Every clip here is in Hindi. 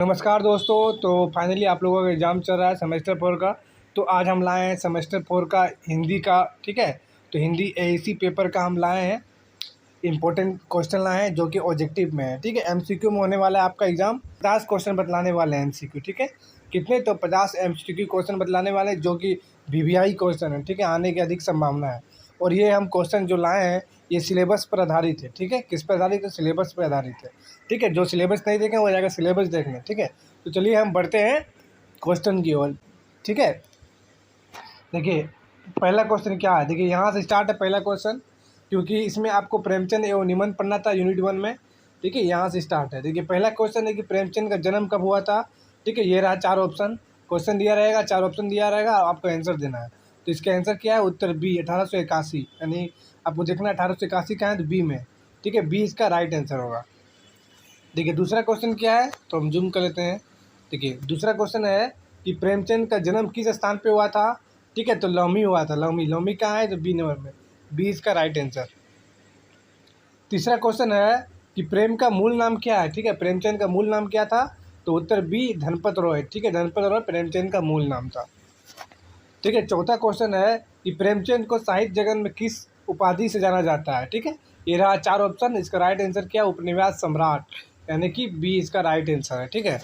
नमस्कार दोस्तों। तो फाइनली आप लोगों का एग्ज़ाम चल रहा है सेमेस्टर 4 का। तो आज हम लाए हैं सेमेस्टर 4 का हिंदी का, ठीक है। तो हिंदी एएसी पेपर का हम लाए हैं, इम्पोर्टेंट क्वेश्चन लाए हैं जो कि ऑब्जेक्टिव में है, ठीक है। एमसीक्यू में होने वाला है आपका एग्ज़ाम। 50 क्वेश्चन बतलाने वाले हैं एमसीक्यू, ठीक है। कितने? तो 50 एमसीक्यू क्वेश्चन बतलाने वाले हैं जो कि वीवीआई क्वेश्चन है, ठीक है। आने की अधिक संभावना है। और ये हम क्वेश्चन जो लाए हैं ये सिलेबस पर आधारित है, ठीक है। किस पर आधारित है? सिलेबस पर आधारित है, ठीक है। जो सिलेबस नहीं देखें वो जाकर सिलेबस देख लें, ठीक है। तो चलिए हम बढ़ते हैं क्वेश्चन की ओर, ठीक है। देखिए पहला क्वेश्चन क्या है, देखिए यहाँ से स्टार्ट है पहला क्वेश्चन, क्योंकि इसमें आपको प्रेमचंद एवं निबंध पढ़ना था यूनिट 1 में, ठीक है। यहाँ से स्टार्ट है। देखिए पहला क्वेश्चन है कि प्रेमचंद का जन्म कब हुआ था, ठीक है। ये रहा 4 ऑप्शन, क्वेश्चन दिया रहेगा, 4 ऑप्शन दिया रहेगा, आपको आंसर देना है। तो इसका आंसर क्या है? उत्तर बी, 1881। यानी आपको देखना है 1881 का है तो बी में, ठीक है। बी इसका राइट आंसर होगा। देखिए दूसरा क्वेश्चन क्या है, तो हम जूम कर लेते हैं। देखिए दूसरा क्वेश्चन है कि प्रेमचंद का जन्म किस स्थान पे हुआ था, ठीक है। तो लौमी हुआ था, लौमी। लौमी कहाँ है? तो बी नंबर में, बी इसका राइट आंसर। तीसरा क्वेश्चन है कि प्रेम का मूल नाम क्या है, ठीक है। प्रेमचंद का मूल नाम क्या था? तो उत्तर बी धनपत रॉय, ठीक है। धनपत रॉय प्रेमचंद का मूल नाम था, ठीक है। चौथा क्वेश्चन है कि प्रेमचंद को साहित्य जगत में किस उपाधि से जाना जाता है, ठीक है। ये रहा 4 ऑप्शन, इसका राइट आंसर क्या? उपनिवेश सम्राट, यानी कि बी इसका राइट आंसर है, ठीक है।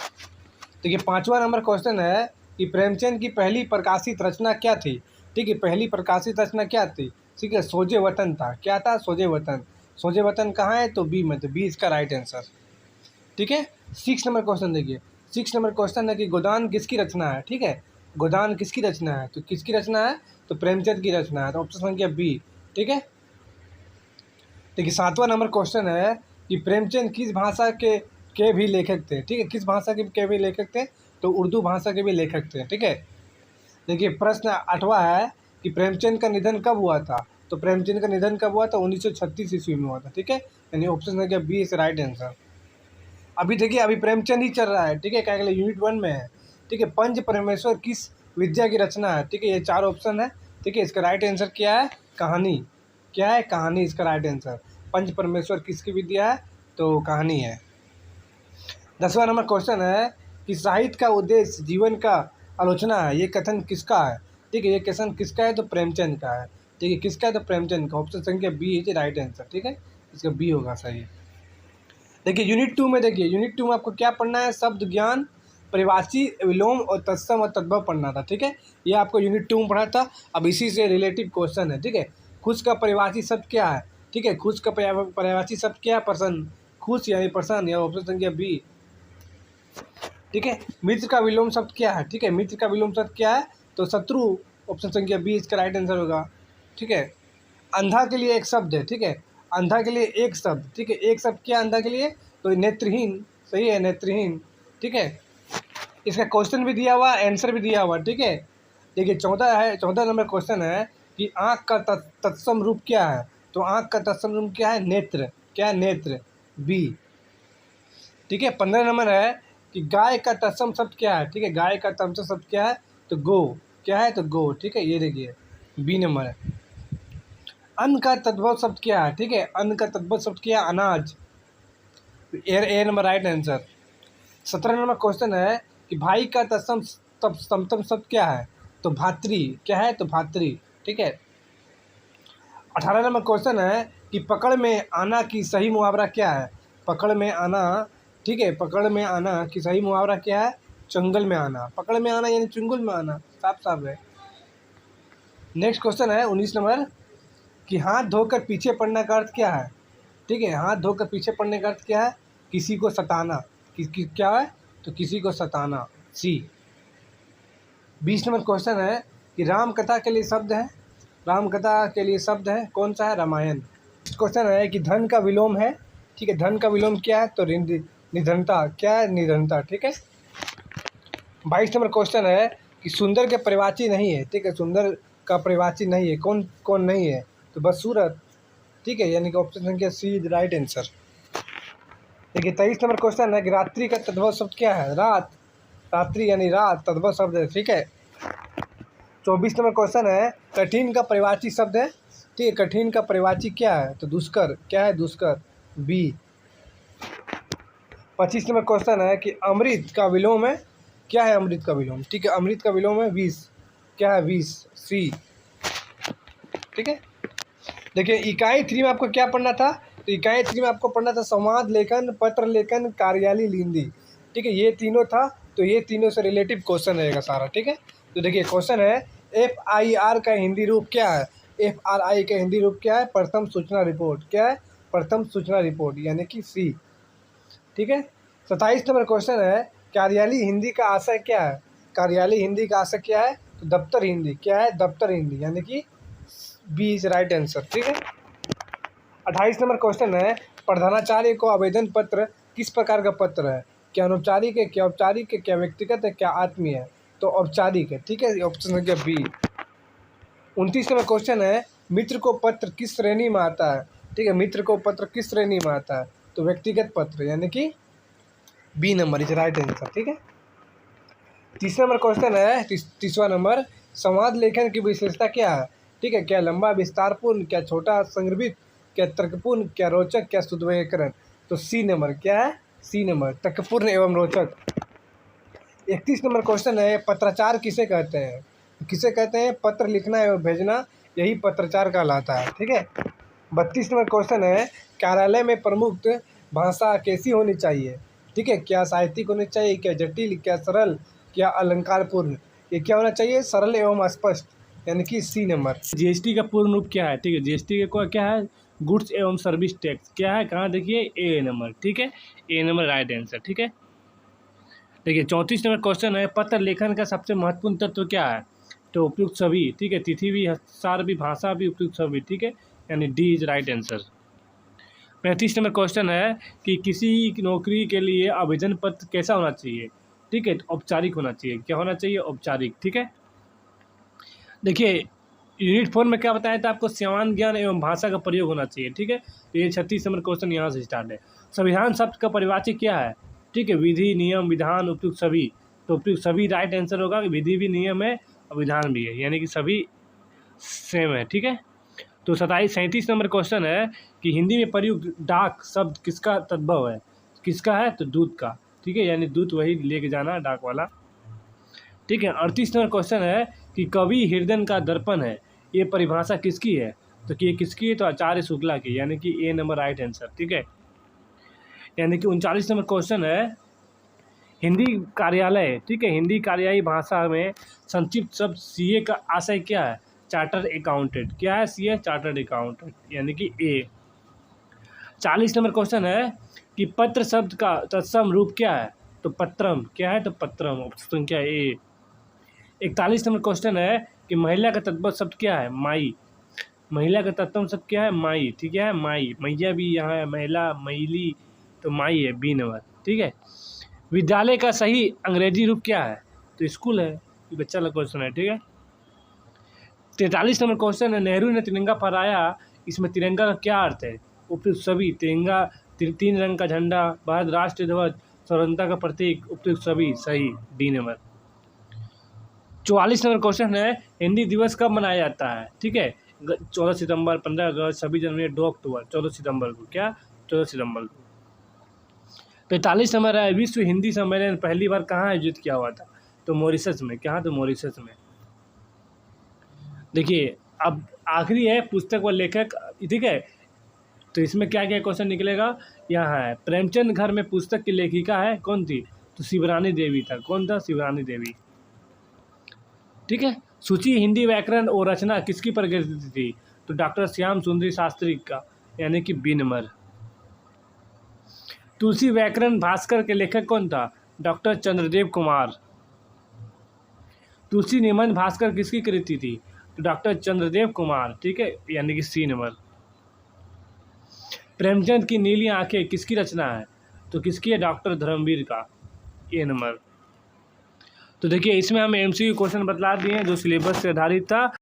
देखिए 5वां नंबर क्वेश्चन है कि प्रेमचंद की पहली प्रकाशित रचना क्या थी, ठीक है। पहली प्रकाशित रचना क्या थी, ठीक है। सोजे वतन था। क्या था? सोजे वतन। सोजे वतन कहाँ है? तो बी में, तो बी इसका राइट आंसर, ठीक है। 6 नंबर क्वेश्चन देखिए, 6 नंबर क्वेश्चन है कि गोदान किसकी रचना है, ठीक है। गोदान किसकी रचना है? तो किसकी रचना है? तो प्रेमचंद की रचना है, तो ऑप्शन संख्या बी, ठीक है। देखिए 7वां नंबर क्वेश्चन है कि प्रेमचंद किस भाषा के भी लेखक थे, ठीक है। किस भाषा के भी लेखक थे? तो उर्दू भाषा के भी लेखक थे, ठीक है। देखिए प्रश्न 8वां है कि प्रेमचंद का निधन कब हुआ था? तो प्रेमचंद का निधन कब हुआ था? 1936 ईस्वी में हुआ था, ठीक है। यानी ऑप्शन संख्या बी इज राइट आंसर। अभी देखिए अभी प्रेमचंद ही चल रहा है, ठीक है। क्या अगले यूनिट 1 में है, ठीक है। पंच परमेश्वर किस विद्या की रचना है, ठीक है। ये 4 ऑप्शन है, ठीक है। इसका राइट आंसर क्या है? कहानी। क्या है? कहानी इसका राइट आंसर। पंच परमेश्वर किसकी विद्या है? तो कहानी है। 10वां नंबर क्वेश्चन है कि साहित्य का उद्देश्य जीवन का आलोचना है, ये कथन किसका है, ठीक है। ये कथन किसका है? तो प्रेमचंद का है, ठीक है। किसका है? तो प्रेमचंद का। ऑप्शन संख्या बी है राइट आंसर, ठीक है। इसका बी होगा सही। देखिए यूनिट 2 में, देखिए यूनिट 2 में आपको क्या पढ़ना है? शब्द ज्ञान, परिभाषी, विलोम और तत्सम और तद्भव पढ़ना था, ठीक है। ये आपको यूनिट 2 में पढ़ा था। अब इसी से रिलेटिव क्वेश्चन है, ठीक है। खुश का परिभाषी शब्द क्या है, ठीक है। खुश का परिभाषी शब्द क्या है? प्रसन्न। खुश यानी प्रसन्न, या ऑप्शन संख्या बी, ठीक है। मित्र का विलोम शब्द क्या है, ठीक है। मित्र का विलोम शब्द क्या है? तो शत्रु। ऑप्शन संख्या बी इसका राइट आंसर होगा, ठीक है। अंधा के लिए एक शब्द है, ठीक है। अंधा के लिए एक शब्द, ठीक है। एक शब्द क्या अंधा के लिए? तो नेत्रहीन, सही है, नेत्रहीन, ठीक है। इसका क्वेश्चन भी दिया हुआ, आंसर भी दिया हुआ, ठीक है। देखिए 14 नंबर क्वेश्चन है कि आँख का तत्सम रूप क्या है? तो आँख का तत्सम रूप क्या है? नेत्र। क्या है? नेत्र, बी, ठीक है। 15 नंबर है कि गाय का तत्सम शब्द क्या है, ठीक है। गाय का तत्सम शब्द क्या है? तो गो। क्या है? तो गो, ठीक है। ये देखिए बी नंबर है। अन्न का तद्भव शब्द क्या है, ठीक है। अन्न का तद्भव शब्द क्या है? अनाज, A number right answer. 17 number question है कि भाई का तत्सम समतम शब्द क्या है? तो भातृ। क्या है? तो भातृ, ठीक है। 18 नंबर क्वेश्चन है कि पकड़ में आना की सही मुहावरा क्या है? पकड़ में आना, ठीक है। पकड़ में आना की सही मुहावरा क्या है? चंगुल में आना। पकड़ में आना यानी चुंगल में आना, साफ साफ है। नेक्स्ट क्वेश्चन है 19 नंबर कि हाथ धोकर पीछे पड़ने का अर्थ क्या है, ठीक है। हाथ धोकर पीछे पड़ने का अर्थ क्या है? किसी को सताना। क्या है? तो किसी को सताना, सी। 20 नंबर क्वेश्चन है कि राम कथा के लिए शब्द है, राम कथा के लिए शब्द है कौन सा है? रामायण। क्वेश्चन है कि धन का विलोम है, ठीक है। धन का विलोम क्या है? तो निधनता। क्या है? निधनता, ठीक है। 22 नंबर क्वेश्चन है कि सुंदर के परिवाची नहीं है, ठीक है। सुंदर का परिवाची नहीं है, कौन कौन नहीं है? तो बस सूरत, ठीक है। यानी कि ऑप्शन संख्या सी इज राइट आंसर। देखिए 23 नंबर क्वेश्चन है कि रात्रि का तद्भव शब्द क्या है? रात। रात्रि यानी रात तद्भव शब्द है, ठीक है। 24 नंबर क्वेश्चन है कठिन का परिवाची शब्द है, ठीक है। कठिन का परिवाची क्या है? तो दुष्कर। क्या है? दुष्कर, बी। 25 नंबर क्वेश्चन है कि अमृत का विलोम है, क्या है अमृत का विलोम? ठीक है, अमृत का विलोम है विष, क्या है विष? सी। ठीक है, देखिए इकाई 3 में आपको क्या पढ़ना था? तो इकाई 3 में आपको पढ़ना था संवाद लेखन, पत्र लेखन, कार्यालय हिंदी। ठीक है, ये तीनों था, तो ये तीनों से रिलेटिव क्वेश्चन रहेगा सारा। ठीक है, तो देखिए क्वेश्चन है FIR का हिंदी रूप क्या है? FRI का हिंदी रूप क्या है? प्रथम सूचना रिपोर्ट। क्या है? प्रथम सूचना रिपोर्ट, यानी कि सी। ठीक है, 27 नंबर क्वेश्चन है कार्यालय हिंदी का आशय क्या है? कार्यालय हिंदी का आशय क्या है? तो दफ्तर हिंदी। क्या है? दफ्तर हिंदी, यानी कि बी इज राइट आंसर। ठीक है, 28 नंबर क्वेश्चन है प्रधानाचार्य को आवेदन पत्र किस प्रकार का पत्र है? क्या अनौपचारिक है, क्या औपचारिक है, क्या व्यक्तिगत है, क्या आत्मीय है? तो औपचारिक है। ठीक है, ऑप्शन संख्या बी। 29 नंबर क्वेश्चन है मित्र को पत्र किस श्रेणी में आता है? ठीक है, मित्र को पत्र किस श्रेणी में आता है? तो व्यक्तिगत पत्र, यानी कि B number is right answer. ठीक है, तीसरा नंबर क्वेश्चन है तीसरा नंबर संवाद लेखन की विशेषता क्या है? ठीक है, क्या लंबा विस्तारपूर्ण, क्या छोटा संग्रहित, क्या तर्कपूर्ण, क्या रोचक, क्या सुदृढ़ीकरण? तो सी नंबर। क्या है? सी नंबर, तर्कपूर्ण एवं रोचक। 31 नंबर क्वेश्चन है पत्राचार किसे कहते हैं? किसे कहते हैं? पत्र लिखना एवं भेजना, यही पत्राचार कहलाता है। ठीक है, 32 नंबर क्वेश्चन है कार्यालय में प्रमुख भाषा कैसी होनी चाहिए? ठीक है, क्या साहित्यिक होनी चाहिए, क्या जटिल, क्या सरल, क्या अलंकारपूर्ण? ये क्या होना चाहिए? सरल एवं स्पष्ट, यानी कि सी नंबर। जीएसटी का पूर्ण रूप क्या है? ठीक है, जीएसटी का क्या है? गुड्स एवं सर्विस टैक्स। क्या है? कहाँ देखिए? ए नंबर। ठीक है, ए नंबर राइट आंसर। ठीक है, देखिए 34 नंबर क्वेश्चन है पत्र लेखन का सबसे महत्वपूर्ण तत्व क्या है? तो उपयुक्त सभी। ठीक है, तिथि भी, हस्ताक्षर भी, भाषा भी, उपयुक्त सभी। ठीक है, यानी D is right answer. 35 number question है कि किसी नौकरी के लिए आवेदन पत्र कैसा होना चाहिए? ठीक है, औपचारिक होना चाहिए। क्या होना चाहिए? औपचारिक। ठीक है, देखिए यूनिट 4 में क्या बताया था आपको? समान ज्ञान एवं भाषा का प्रयोग होना चाहिए। ठीक है, तो ये 36 नंबर क्वेश्चन यहाँ से स्टार्ट है। संविधान शब्द का परिभाषा क्या है? ठीक है, विधि, नियम, विधान, उपयुक्त सभी। तो उपयुक्त सभी राइट आंसर होगा कि विधि भी नियम है और विधान भी है, यानी कि सभी सेम है। ठीक है, तो 37 नंबर क्वेश्चन है कि हिंदी में प्रयुक्त डाक शब्द किसका तद्भव है? किसका है? तो दूत का। ठीक है, यानी दूत वही लेके जाना, डाक वाला। ठीक है, 38 नंबर क्वेश्चन है कि कवि हृदय का दर्पण है, ये परिभाषा किसकी है? तो कि ये किसकी है? तो आचार्य शुक्ला की, यानी कि ए नंबर राइट आंसर। ठीक है, यानी कि 39 नंबर क्वेश्चन है हिंदी कार्यालय। ठीक है, हिंदी कार्यालयी भाषा में संक्षिप्त शब्द सीए का आशय क्या है? Chartered accountant. क्या है? सीए चार्टर्ड अकाउंटेंट, यानी कि ए। 40 नंबर क्वेश्चन है कि पत्र शब्द का तत्सम रूप क्या है? तो पत्रम। क्या है? तो पत्रम, ऑप्शन संख्या ए। 41 नंबर क्वेश्चन है कि महिला का तत्पर शब्द क्या है? माई। महिला का तत्सम शब्द क्या है? माई। ठीक है, माई। मैया भी यहाँ है, महिला, महिली, तो माई है, बी नंबर। ठीक है, विद्यालय का सही अंग्रेजी रूप क्या है? तो स्कूल है, ये बच्चा वाला क्वेश्चन है। ठीक है, 43 नंबर क्वेश्चन है नेहरू ने तिरंगा फहराया, इसमें तिरंगा का क्या अर्थ है? उपयुक्त सभी। तिरंगा 3 रंग का झंडा, भारत राष्ट्रीय ध्वज, स्वतंत्रता का प्रतीक, उपयुक्त सभी, सही, डी नंबर। 44 नंबर क्वेश्चन है हिंदी दिवस कब मनाया जाता है? ठीक है, 14 सितंबर, 15 अगस्त, 26 जनवरी, 2 अक्टूबर। 14 सितंबर को। क्या? 14 सितंबर को। 45 नंबर है विश्व हिंदी सम्मेलन पहली बार कहाँ आयोजित किया हुआ था? तो मॉरिशस में। कहाँ? तो मॉरिशस में। देखिए अब आखिरी है पुस्तक व लेखक। ठीक है, तो इसमें क्या क्या क्वेश्चन निकलेगा? यहाँ है प्रेमचंद घर में पुस्तक की लेखिका है कौन थी? तो शिवरानी देवी था। कौन था? शिवरानी देवी। ठीक है, सूची हिंदी व्याकरण और रचना किसकी प्रकृति थी? तो डॉक्टर श्याम सुंदरी शास्त्री का, यानी कि बी नंबर। तुलसी व्याकरण भास्कर के लेखक कौन था? डॉक्टर चंद्रदेव कुमार। तुलसी निबंध भास्कर किसकी कृति थी? तो डॉक्टर चंद्रदेव कुमार। ठीक है, यानी कि सी नंबर। प्रेमचंद की नीली आंखें किसकी रचना है? तो किसकी है? डॉक्टर धर्मवीर का, ए नंबर। तो देखिए इसमें हम एमसीक्यू क्वेश्चन बतला दिए हैं जो सिलेबस से आधारित था।